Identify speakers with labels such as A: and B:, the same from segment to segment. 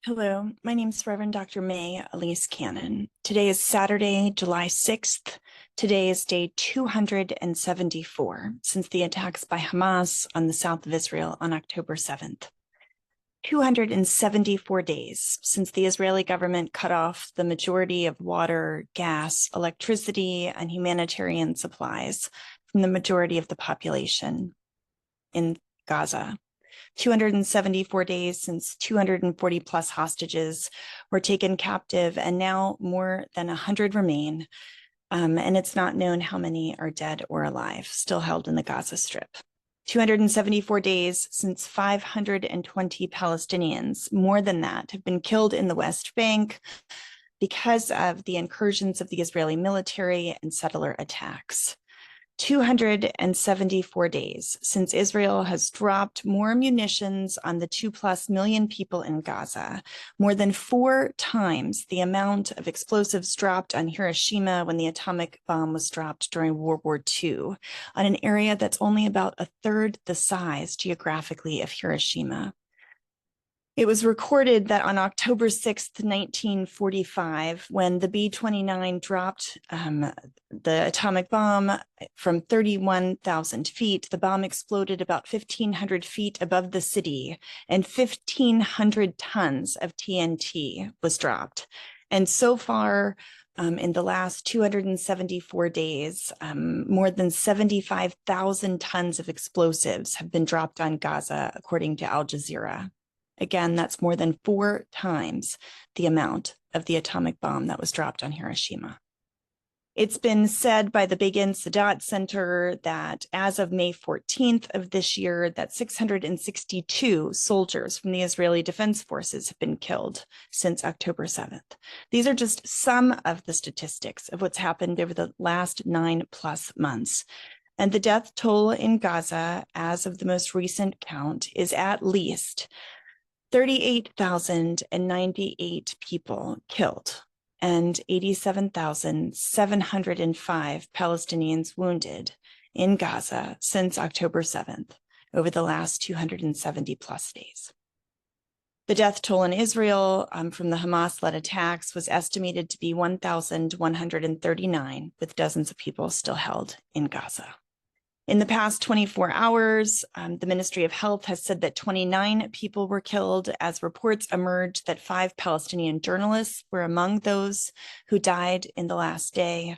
A: Hello, my name is Reverend Dr. May Elise Cannon. Today is Saturday, July 6th. Today is day 274 since the attacks by Hamas on the south of Israel on October 7th. 274 days since the Israeli government cut off the majority of water, gas, electricity, and humanitarian supplies from the majority of the population in Gaza. 274 days since 240 plus hostages were taken captive, and now more than 100 remain. And it's not known how many are dead or alive, still held in the Gaza Strip. 274 days since 520 Palestinians, more than that, have been killed in the West Bank because of the incursions of the Israeli military and settler attacks. 274 days since Israel has dropped more munitions on the 2+ million people in Gaza, more than 4 times the amount of explosives dropped on Hiroshima when the atomic bomb was dropped during World War II, on an area that's only about a third the size geographically of Hiroshima. It was recorded that on October 6th, 1945, when the B-29 dropped the atomic bomb from 31,000 feet, the bomb exploded about 1,500 feet above the city, and 1,500 tons of TNT was dropped. And so far, in the last 274 days, more than 75,000 tons of explosives have been dropped on Gaza, according to Al Jazeera. Again, that's more than 4 times the amount of the atomic bomb that was dropped on Hiroshima. It's been said by the Begin Sadat Center that as of May 14th of this year, that 662 soldiers from the Israeli Defense Forces have been killed since October 7th. These are just some of the statistics of what's happened over the last 9+ months. And the death toll in Gaza, as of the most recent count, is at least 38,098 people killed and 87,705 Palestinians wounded in Gaza since October 7th, over the last 270 plus days. The death toll in Israel from the Hamas-led attacks was estimated to be 1,139, with dozens of people still held in Gaza. In the past 24 hours, the Ministry of Health has said that 29 people were killed, as reports emerged that 5 Palestinian journalists were among those who died in the last day.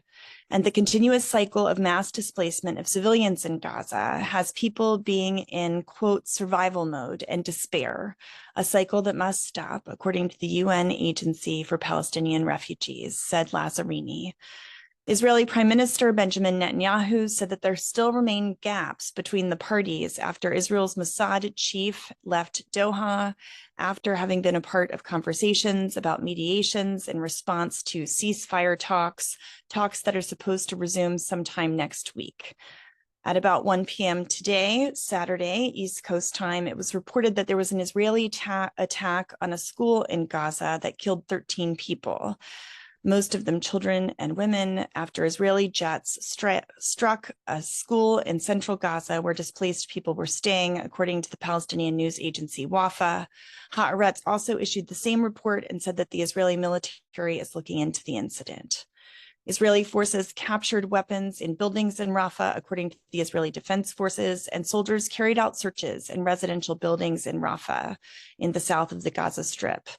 A: And the continuous cycle of mass displacement of civilians in Gaza has people being in, quote, survival mode and despair, a cycle that must stop, according to the UN Agency for Palestinian Refugees, said Lazzarini. Israeli Prime Minister Benjamin Netanyahu said that there still remain gaps between the parties after Israel's Mossad chief left Doha after having been a part of conversations about mediations in response to ceasefire talks that are supposed to resume sometime next week. At about 1 p.m. today, Saturday, East Coast time, it was reported that there was an Israeli attack on a school in Gaza that killed 13 people. Most of them children and women, after Israeli jets struck a school in central Gaza where displaced people were staying, according to the Palestinian news agency Rafah. Haaretz also issued the same report and said that the Israeli military is looking into the incident. Israeli forces captured weapons in buildings in Rafah, according to the Israeli Defense Forces, and soldiers carried out searches in residential buildings in Rafah in the south of the Gaza Strip.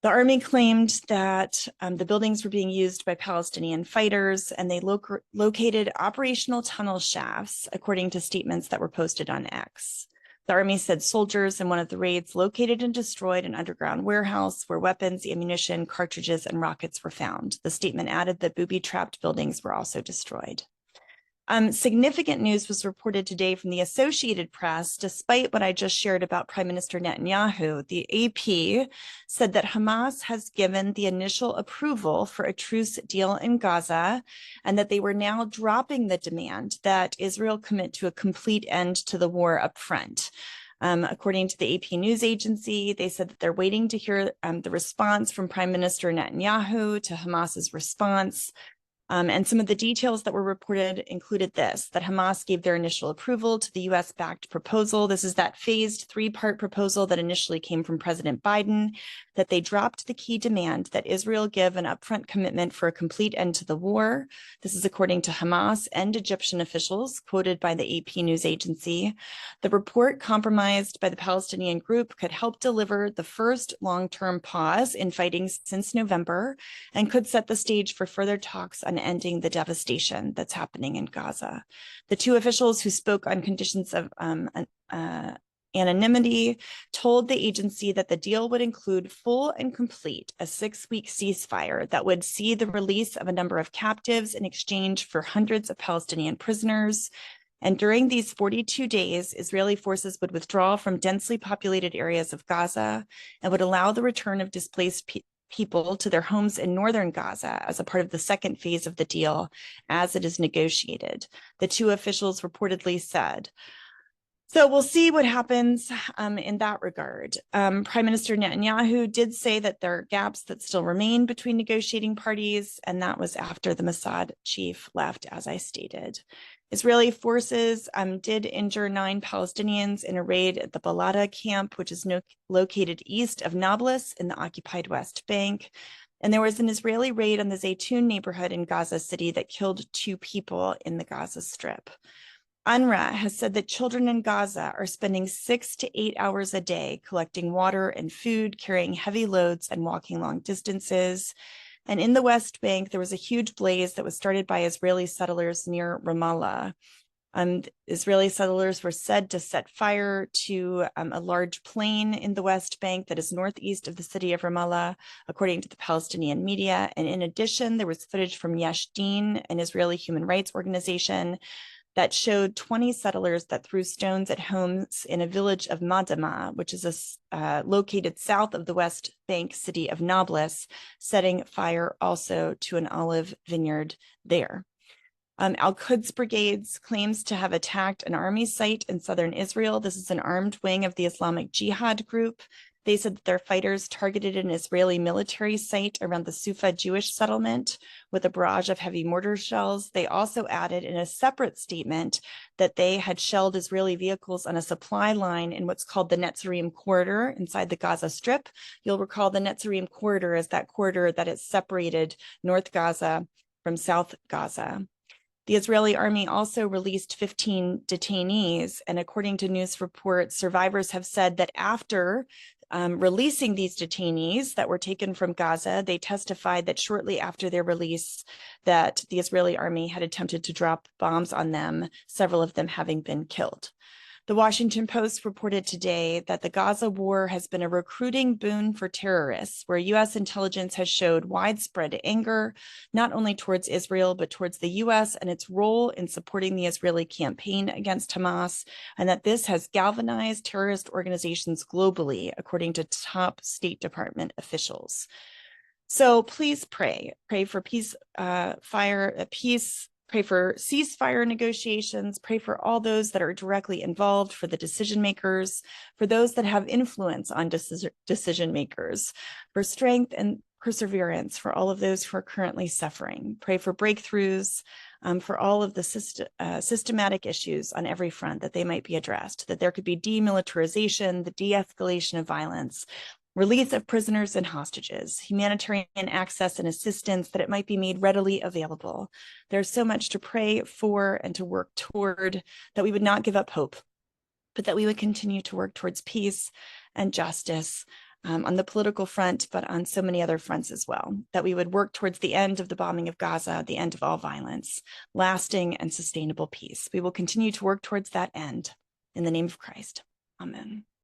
A: The army claimed that the buildings were being used by Palestinian fighters, and they located operational tunnel shafts, according to statements that were posted on X. The army said soldiers in one of the raids located and destroyed an underground warehouse where weapons, ammunition, cartridges, and rockets were found. The statement added that booby-trapped buildings were also destroyed. Significant news was reported today from the Associated Press, despite what I just shared about Prime Minister Netanyahu. The AP said that Hamas has given the initial approval for a truce deal in Gaza, and that they were now dropping the demand that Israel commit to a complete end to the war up front. According to the AP news agency, they said that they're waiting to hear the response from Prime Minister Netanyahu to Hamas's response. And some of the details that were reported included this, that Hamas gave their initial approval to the US-backed proposal. This is that phased three-part proposal that initially came from President Biden, that they dropped the key demand that Israel give an upfront commitment for a complete end to the war. This is according to Hamas and Egyptian officials, quoted by the AP news agency. The report, compromised by the Palestinian group, could help deliver the first long-term pause in fighting since November and could set the stage for further talks on ending the devastation that's happening in Gaza. The two officials who spoke on conditions of anonymity told the agency that the deal would include full and complete a 6-week ceasefire that would see the release of a number of captives in exchange for hundreds of Palestinian prisoners. And during these 42 days, Israeli forces would withdraw from densely populated areas of Gaza and would allow the return of displaced people to their homes in northern Gaza as a part of the second phase of the deal as it is negotiated, the two officials reportedly said. So we'll see what happens in that regard. Prime Minister Netanyahu did say that there are gaps that still remain between negotiating parties, and that was after the Mossad chief left, as I stated. Israeli forces did injure 9 Palestinians in a raid at the Balada camp, which is located east of Nablus in the occupied West Bank. And there was an Israeli raid on the Zaytun neighborhood in Gaza City that killed 2 people in the Gaza Strip. UNRWA has said that children in Gaza are spending 6 to 8 hours a day collecting water and food, carrying heavy loads, and walking long distances. And in the West Bank, there was a huge blaze that was started by Israeli settlers near Ramallah. Israeli settlers were said to set fire to a large plain in the West Bank that is northeast of the city of Ramallah, according to the Palestinian media. And in addition, there was footage from Yesh Din, an Israeli human rights organization, that showed 20 settlers that threw stones at homes in a village of Madama, which is located south of the West Bank city of Nablus, setting fire also to an olive vineyard there. Al-Quds Brigades claims to have attacked an army site in southern Israel. This is an armed wing of the Islamic Jihad group. They said that their fighters targeted an Israeli military site around the Sufa Jewish settlement with a barrage of heavy mortar shells. They also added in a separate statement that they had shelled Israeli vehicles on a supply line in what's called the Netzarim corridor inside the Gaza Strip. You'll recall the Netzarim corridor is that corridor that has separated North Gaza from South Gaza. The Israeli army also released 15 detainees, and according to news reports, survivors have said that after releasing these detainees that were taken from Gaza, they testified that shortly after their release that the Israeli army had attempted to drop bombs on them, several of them having been killed. The Washington Post reported today that the Gaza war has been a recruiting boon for terrorists, where U.S. intelligence has showed widespread anger, not only towards Israel, but towards the U.S. and its role in supporting the Israeli campaign against Hamas, and that this has galvanized terrorist organizations globally, according to top State Department officials. So please pray for peace, pray for ceasefire negotiations, pray for all those that are directly involved, for the decision makers, for those that have influence on decision makers, for strength and perseverance for all of those who are currently suffering. Pray for breakthroughs, for all of the systematic issues on every front, that they might be addressed, that there could be demilitarization, the de-escalation of violence, release of prisoners and hostages, humanitarian access and assistance, that it might be made readily available. There's so much to pray for and to work toward, that we would not give up hope, but that we would continue to work towards peace and justice on the political front, but on so many other fronts as well, that we would work towards the end of the bombing of Gaza, the end of all violence, lasting and sustainable peace. We will continue to work towards that end in the name of Christ. Amen.